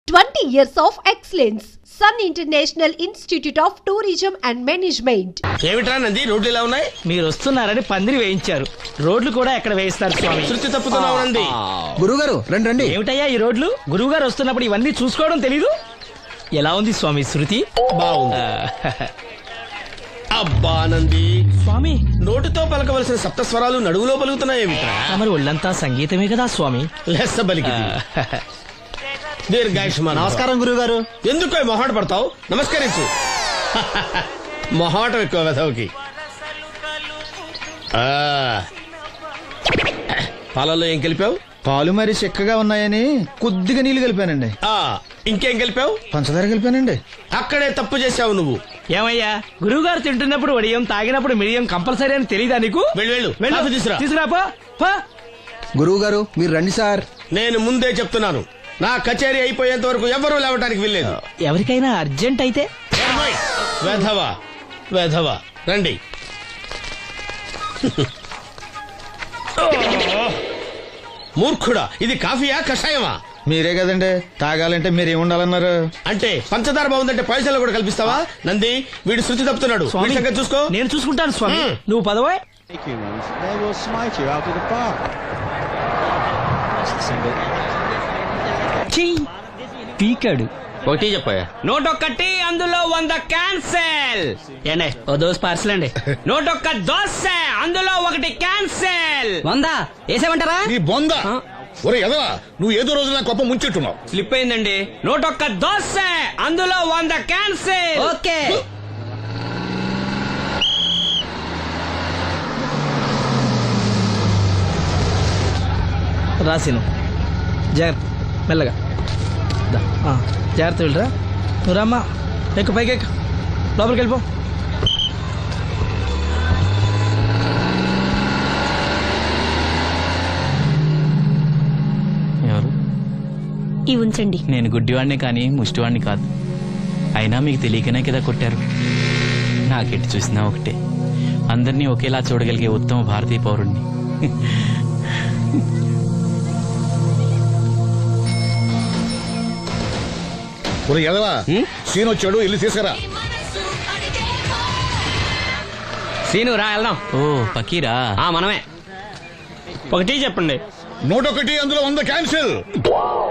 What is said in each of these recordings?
20 years of excellence. Sun International Institute of Tourism and Management. ఏమిట్రా నంది రోడ్లు ఇలా ఉన్నాయి? మీరు వస్తున్నారని పందిరి వేయించారు. రోడ్లు కూడా ఎక్కడ వేయిస్తారు స్వామి? శృతి తప్పుతున్నావు నంది. గురుగారు రండి రండి. ఏమిటయ్యా ఈ రోడ్లు? గురువు గారు వస్తున్నప్పుడు ఇవన్నీ చూసుకోవడం తెలీదు? ఎలా ఉంది స్వామి శృతి? బాగుంది. అబ్బా నంది స్వామి నోటితో పలకవలసిన సప్తస్వరాలు నడువులో పలుకుతున్నాయేమిట్రా? మరి ఒళ్ళంతా సంగీతమే కదా స్వామి. లెస్స బలికి దీర్ఘాయుష్మాన్. నమస్కారం గురుగారు. ఎందుకు మొహాట పడతావు? నమస్కరించు. మొహాటం ఎక్కువ వెధవుకి. పాలల్లో ఏం కలిపావు? పాలు మరి చిక్కగా ఉన్నాయని కొద్దిగా నీళ్లు కలిపానండి. ఇంకేం కలిపావు? పంచదార కలిపానండి. అక్కడే తప్పు చేశావు నువ్వు. ఏమయ్యా గురువు గారు తింటున్నప్పుడు వడియం తాగినప్పుడు మిడియం కంపల్సరీ అని తెలీదా నీకు? వెళ్ళు కాఫీ తీసురా. తీసుకురాపో. గురువు గారు మీరు రండి సార్. నేను ముందే చెప్తున్నాను, నా కచేరీ అయిపోయేంత వరకు ఎవరూ లేవటానికి వెళ్ళలేదు. ఎవరికైనా అర్జెంట్ అయితే వేధవా రండి. మూర్ఖుడా, ఇది కాఫీయా కషాయమా? మీరే కదండి తాగాలంటే మీరేముండాలన్నారు? అంటే పంచదార బాగుందంటే పైసలు కూడా కల్పిస్తావా? నంది వీడు శృతి తప్పుతున్నాడు. వీడి సంగతి చూసుకో. నేను చూసుకుంటాను స్వామి. నువ్వు పదవే. They will smite you out of the park. పీకాడు. ఒకటి చెప్పాయా? 101 అందులో 100 క్యాన్సెల్. ఏండే ఓ దోస్ పార్సల్ అండి. 101 దోశ అందులో 1 క్యాన్సెల్. 100 వేసేమంటారా? నీ బొంద. ఒరే ఎదవా, నువ్వు ఏదో రోజు నా గొప్ప ముంచెట్టున్నావు. స్లిప్ అయిందండి. 101 దోశ అందులో 100 క్యాన్సెల్. ఓకే. రాసిను జాగ్రత్త, మెల్లగా జాగ్రత్త వెళ్ళరా. నువ్వు రామ్మా, ఎక్కు పైకి ఎక్కు, లోపలికి వెళ్ళిపో. ఎవరు? ఇవి ఉంచండి. నేను గుడ్డివాడిని కానీ ముష్టివాడిని కాదు. అయినా మీకు తెలియకనే కదా కొట్టారు. నాకెట్టి చూసినా ఒకటే, అందరినీ ఒకేలా చూడగలిగే ఉత్తమ భారతీయ పౌరుణ్ణి. ఒరే ఎదవా, సీన్ వచ్చాడు, ఇల్లు తీసుకురా. సీను రా వెళ్దాం. ఓ పకీరా, మనమే. ఒకటి చెప్పండి. 101 అందులో 100 క్యాన్సిల్.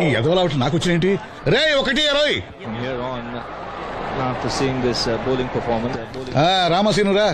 ఈ ఎదవలా ఒకటి నాకు వచ్చినేంటి? రే 120. From here on, after seeing this bowling performance, రామసీను రా,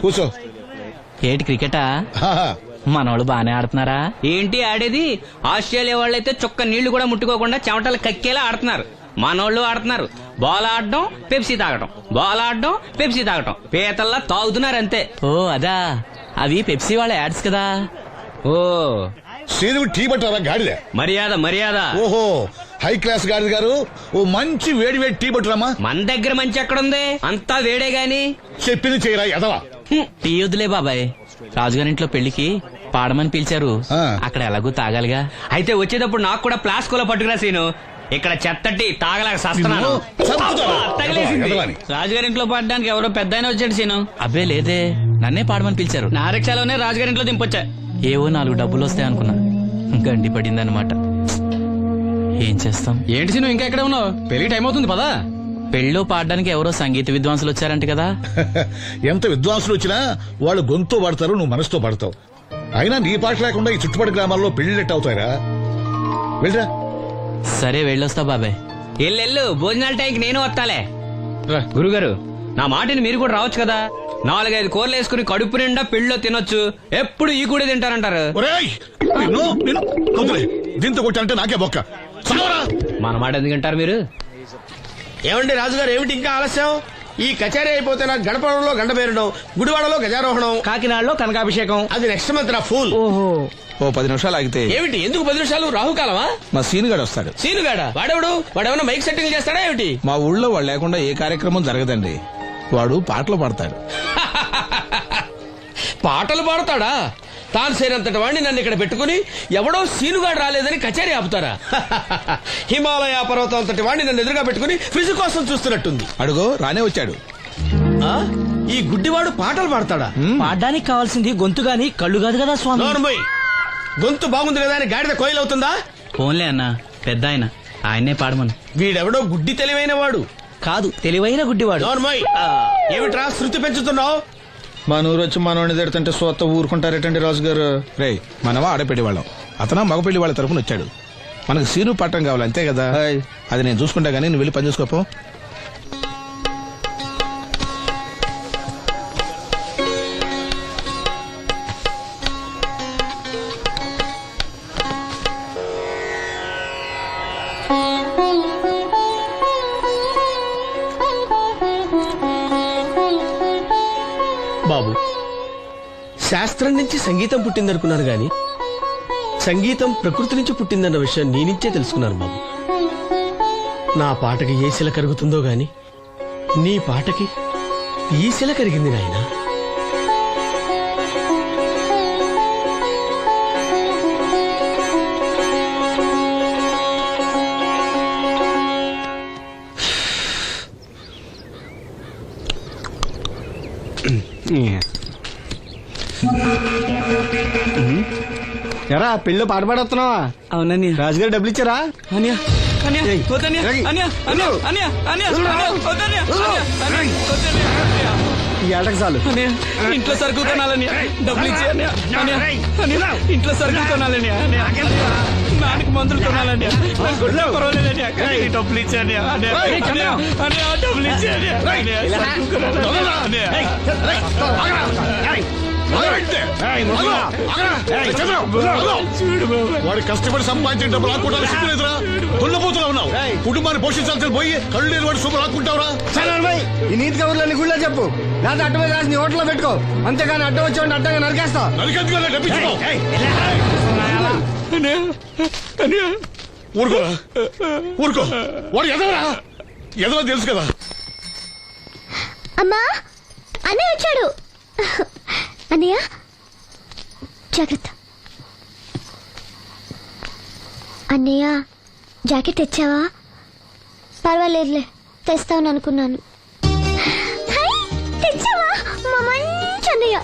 కూర్చో. ఏటి క్రికెటా? మనోళ్ళు బానే ఆడుతున్నారా? ఏంటి ఆడేది? ఆస్ట్రేలియా వాళ్ళైతే చుక్క నీళ్లు కూడా ముట్టుకోకుండా చెమటలు కక్కేలా ఆడుతున్నారు. మనోళ్ళు ఆడుతున్నారు బాల్ ఆడడం, పెప్సీ తాగటం, బాల్ ఆడడం, పెప్సీ తాగటం, పీతల్లా తాగుతున్నారు అంతే. ఓ అదా, అవి పెప్సీ వాళ్ళ యాడ్స్ కదా. ఓ సీను టీ పట్టారా గాడిద? మర్యాద. ఓహో, హై క్లాస్ గాడిద గారు, ఓ మంచి వేడి వేడి టీ పట్టురామా. మన దగ్గర మంచి ఎక్కడుంది? అంతా వేడే గాని. చెప్పింది చేయరా ఎదవా. టీ వద్దులే బాబాయ్, రాజుగారింట్లో పెళ్లికి పాడమని పిలిచారు. అక్కడ ఎలాగూ తాగాలిగా. అయితే వచ్చేటప్పుడు నాకు కూడా ప్లాస్కోలో పట్టుకురా సీను. ఇక్కడ చెత్తటి తాగలేక సస్తున్నాను. రాజుగారింట్లో పాడడానికి ఎవరో పెద్ద వచ్చాడు సీను. అబ్బే లేదే, నన్నే పాడమని పిలిచారు. నా రిక్షాలోనే రాజుగారింట్లో దింపొచ్చా. ఏవో 4 డబ్బులు వస్తాయి అనుకున్నా, గండి పడిందనమాట. ఏం చేస్తాం? ఏంటి సీను ఇంకా ఎక్కడ ఉన్నావు? పెళ్లి టైం అవుతుంది పదా. పెళ్ళిలో పాడడానికి ఎవరో సంగీత విద్వాంసులు వచ్చారంట కదా. ఎంత విద్వాంసులు వచ్చినా వాళ్ళు గొంతు పడతారు, నువ్వు మనసుతో పడతావు. అయినా నీ పాట లేకుండా ఈ చుట్టుపక్కల గ్రామాల్లో పెళ్లిళ్ళెట్ అవుతాయిరా. వెళ్ళరా. సరే వెళ్ళొస్తా బాబాయ్. ఎల్లెళ్ళు, భోజనాల టైంకి నేను వస్తాలే. గురుగారు, నా మాటిని మీరు కూడా రావచ్చు కదా. 4-5 కూరలు వేసుకుని కడుపు నిండా పెళ్ళిలో తినొచ్చు. ఎప్పుడు ఈ కూడా తింటారంటారు. దీంతో కొట్టాలంటే నాకే బొక్క. మన మాట ఎందుకంటారు మీరు? ఏమండి రాజుగారు, ఏమిటి ఇంకా ఆలస్యం? ఈ కచేరీ అయిపోతే నాకు గణపవరంలో గండ పేరడం, గుడివాడలో గజారోహణం, కాకినాడలో కనకాభిషేకం. అది నెక్స్ట్ మంత్ నా ఫూల్. ఓ 10 నిమిషాలు ఆగితే. ఏమిటి, ఎందుకు 10 నిమిషాలు? రాహుకాలమా? మా సీనుగాడు వస్తాడు. సీనుగాడా? వాడేమన్నా మైక్ సెట్టింగ్ చేస్తాడా ఏమిటి? మా ఊళ్ళో వాడు లేకుండా ఏ కార్యక్రమం జరగదండి. వాడు పాటలు పాడతాడు. పాటలు పాడతాడా? తాను సేనంతటి వాడిని నన్ను ఇక్కడ పెట్టుకుని ఎవడో సీనుగాడు రాలేదని కచేరీ ఆపుతారా? హిమాలయ పర్వతం అంతటి వాడిని నన్ను ఎదురుగా పెట్టుకుని ఫ్రిజ్ కోసం చూస్తున్నట్టుంది. అడుగో రానే వచ్చాడు. ఈ గుడ్డివాడు పాటలు పాడతాడా? పాడడానికి కావాల్సింది గొంతు గాని కళ్ళు కాదు కదా స్వామి. గొంతు బాగుంది కదా అని గాడిద కోయిలవుతుందా? ఫోన్లే అన్నా, పెద్ద ఆయన, ఆయన్నే పాడమను. వీడెవడో గుడ్డి తెలివైన వాడు కాదు, తెలివైన గుడ్డివాడు. నోర్మోయ్. ఏమిట్రా శృతి పెంచుతున్నావు? మన ఊరు వచ్చి మనోడిని తిడుతుంటే సొత్త ఊరుకుంటారేటండి రాజు గారు? రే మనవా ఆడపెళ్లి వాళ్ళం, అతను మగపెళ్లి వాళ్ళ తరఫున వచ్చాడు. మనకు సీను పట్టం కావాలి అంతే కదా. హాయ్. అది నేను చూసుకుంటా గానీ నువ్వు వెళ్ళి పని చూసుకోపో. బాబు, శాస్త్రం నుంచి సంగీతం పుట్టిందనుకున్నాను గాని సంగీతం ప్రకృతి నుంచి పుట్టిందన్న విషయం నీ నుంచే తెలుసుకున్నాను బాబు. నా పాటకి ఏ శిల కరుగుతుందో గాని నీ పాటకి ఈ శిల కరిగింది నాయనా. ఎరా పెళ్ళి పాట పాడుతున్నావా? అవునని రాజుగారు డబ్బులు ఇచ్చారా? ఈ ఏటకు చాలు. ఇంట్లో సరుకులు కొనాలని డబ్బులు ఇచ్చి ఇంట్లో సరుకులు కొనాలని నాన్నకి మందులు కొనాలని పర్వాలేదని డబ్బులు ఇచ్చాను డబ్బులు ఇచ్చాను. వాడి కష్టపడి సంపాదించిన డబ్బులు ఆకుంటారు సిగ్గులేదురా? దున్నపోతులా ఉన్నావు. కుటుంబాన్ని పోషించాల్సిన పోయి కళ్ళు లేని వాడి సూపర్ ఆకుంటావురా? ఈ నీతి కబుర్లన్నీ గుళ్ళో చెప్పు, లేదా అడ్డ మీద రాసి నీ హోటల్లో పెట్టుకో. అంతేగాని అడ్డం వచ్చి అడ్డంగా నరికేస్తా. నరికెందుకు డబ్బిచ్చుకో. ఊరుకోరా, ఊరుకో. వాడు ఎదవరా? ఎదవ తెలుసు కదా. అమ్మా, అన్నయ్య వచ్చాడు. అన్నయ్య జాగ్రత్త. అన్నయ్య జాకెట్ తెచ్చావా? పర్వాలేదులే, తెస్తావని అనుకున్నాను. తెచ్చావా? మా మంచి అన్నయ్య.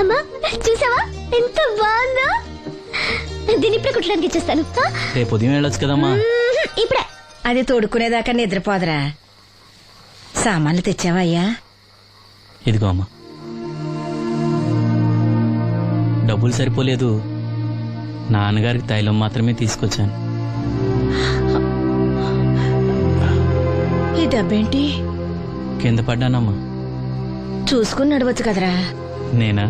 అమ్మా చూసావా ఎంత బాగుందో? దీన్ని ఇప్పుడే కుట్టడానికి ఇచ్చేస్తాను. రేపు ఉదయం వెళ్ళొచ్చు కదమ్మా. ఇప్పుడే. అది తోడుకునేదాకా నిద్రపోదరా. సామాన్లు తెచ్చావా అయ్యా? ఇదిగో అమ్మా. డబ్బులు సరిపోలేదు, నాన్నగారికి తైలం మాత్రమే తీసుకొచ్చాను. ఈ డబ్బేంటి? కింద పడ్డానమ్మా. చూసుకుని నడవచ్చు కదరా. నేనా?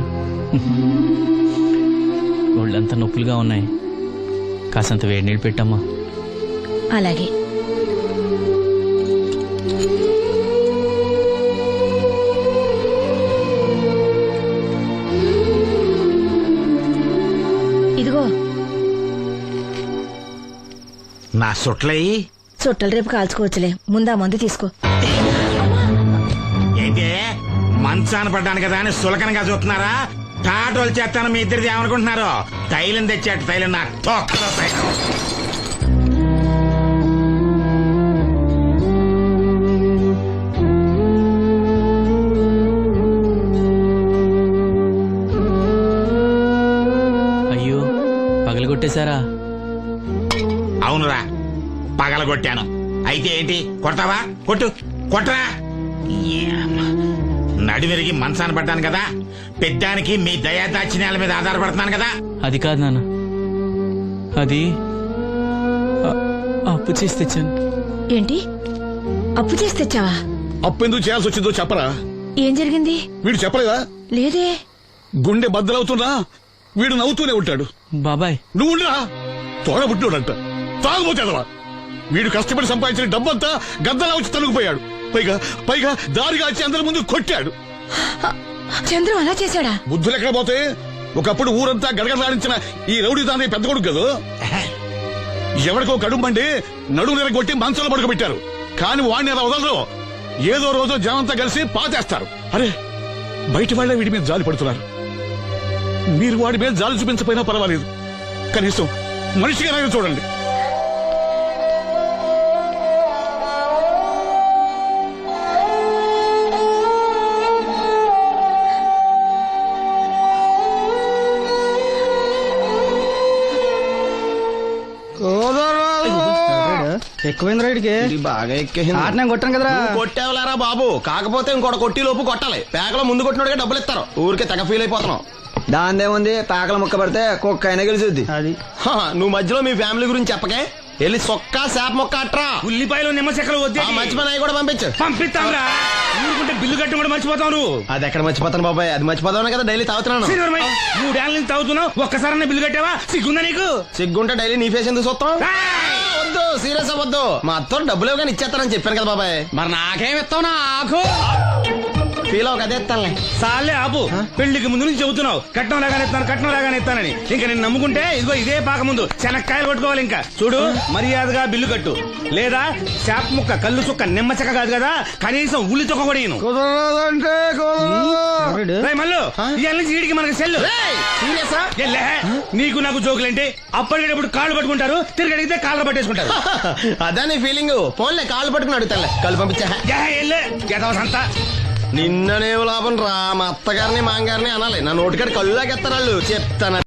ఒళ్ళంతా నొప్పులుగా ఉన్నాయి, కాసంత వేడి నీళ్ళు పెట్టమ్మా. అలాగే. ఇదిగో నా సొట్లయి చుట్టలు రేపు కాల్చుకోవచ్చులే, ముందా మందు తీసుకో. ఏంటే మంచాన పడ్డాను కదా అని సులకనగా చూస్తున్నారా? టాటోలు చేస్తాను మీ ఇద్దరిది ఏమనుకుంటున్నారు? తైలం తెచ్చాడు, తైలం నా తొక్కలో తైలం. అయ్యో, పగలగొట్టేశారా? అవునురా, పగలగొట్టాను. అయితే ఏంటి, కొడతావా? కొట్టు, కొట్టరా. నడివిరిగి మంచాన పడ్డాను కదా, పెద్దానికి మీ దయాదాచిన్యాల మీద ఆధారపడుతున్నాను కదా. అది కాదు నాన్న, అది అప్పు చేసి తెచ్చాను. ఏంటి, అప్పు చేసి తెచ్చావా? అప్పు ఎందుకు చేయాల్సి వచ్చిందో చెప్పరా? ఏం జరిగింది? వీడు చెప్పలేదా? లేదే. గుండె బద్దలవుతున్నా వీడు నవ్వుతూనే ఉంటాడు. బాబాయ్ నువ్వు ఉండరా? తోడబుట్టినోడంట, తాగుపోతేదవా. వీడు కష్టపడి సంపాదించిన డబ్బంతా గద్దలా వచ్చి తనుకుపోయాడు. పైగా పైగా దారిగా వచ్చి అందరి ముందు కొట్టాడు. చంద్రం అలా చేశాడా? బుద్ధులు ఎక్కడ పోతే, ఒకప్పుడు ఊరంతా గడగడలాడించిన ఈ రౌడీ దాని పెద్ద కొడుకు కదా. ఎవరికో కడుంబండి నడుము నిరగొట్టి మంచంలో పడుకోబెట్టారు. కాని వాడిని అలా వదలరు. ఏదో రోజు జనంతా కలిసి పాతేస్తారు. అరే, బయట వాళ్ళే వీడి మీద జాలి పడుతున్నారు. మీరు వాడి మీద జాలి చూపించపోయినా పర్వాలేదు, కనీసం మనిషిగా చూడండి. ఎక్కువైంది రైడ్కి బాగా ఎక్కేసింది. నేను కొట్టాను కదరా. నువ్వు కొట్టేవలేరా బాబు, కాకపోతే ఇంకోటి కొట్టి లోపు కొట్టాలి. పేకలో ముందు కొట్టినోడికే డబ్బులు ఇస్తారు. ఊరికే తెగ ఫీల్ అయిపోతున్నావు. దాందేముంది, పేకల ముక్క పడితే కుక్క అయినా గెలిచుద్ది. అది నువ్వు మధ్యలో మీ ఫ్యామిలీ గురించి చెప్పకే. వెళ్ళి సొక్క శాప మొక్క అట్రా. ఉల్లిపాయలు నిమ్మ చెక్కలు వద్దే. ఆ మంచి పని అవి కూడా పంపించు. పంపిస్తాంరా. ఊరుకుంటే బిల్లు కట్టి కూడా మర్చిపోతావు నువ్వు. అది ఎక్కడ మర్చిపోతాను బాబాయ్, అది మర్చిపోతావు కదా డైలీ తాగుతున్నాను. 3 ఏళ్ళ నుంచి తాగుతున్నావు, ఒక్కసారి బిల్లు కట్టావా? సిగ్గుందా నీకు? సిగ్గుంటే డైలీ నీ ఫేస్ ఎందుకు చూస్తాం? వద్దు, సీరియస్ అవ్వద్దు. మా అత్తో డబ్బులు ఇవ్వగానే ఇచ్చేస్తానని చెప్పాను కదా బాబాయ్. మరి నాకేం ఇస్తావు నాకు? ఫీల్ అవ్వక అదే ఇస్తానులే. సాలే ఆపు. పెళ్లికి ముందు నుంచి చెబుతున్నావు కట్నం లాగానే ఇస్తానని. ఇంకా నేను నమ్ముకుంటే ఇదిగో ఇదే పాక ముందు శనక్కాయలు కొట్టుకోవాలి. ఇంకా చూడు, మర్యాదగా బిల్లు కట్టు, లేదా చేప ముక్క కళ్ళు చుక్క నిమ్మ చెక్క కాదు కదా, కనీసం ఉల్లి తొక్క కూడా ఇయ్యను. మళ్ళీ ఇవాళ నుంచి వీడికి మనకి సెల్లు. నీకు నాకు జోకులేంటి? అప్పటికేటప్పుడు కాళ్ళు పట్టుకుంటారు, తిరిగి అడిగితే కాళ్ళు పట్టేసుకుంటారు. అదే నీ ఫీలింగ్. ఫోన్లే కాళ్ళు పట్టుకుని అడుగుతానులే. కళ్ళు పంపించా. అంతా నిన్ననేం లాభం రా. మా అత్తగారిని మాంగారిని అనాలి. నా నోటికాడ కళ్ళు లాగేస్తారు వాళ్ళు. చెప్తాను.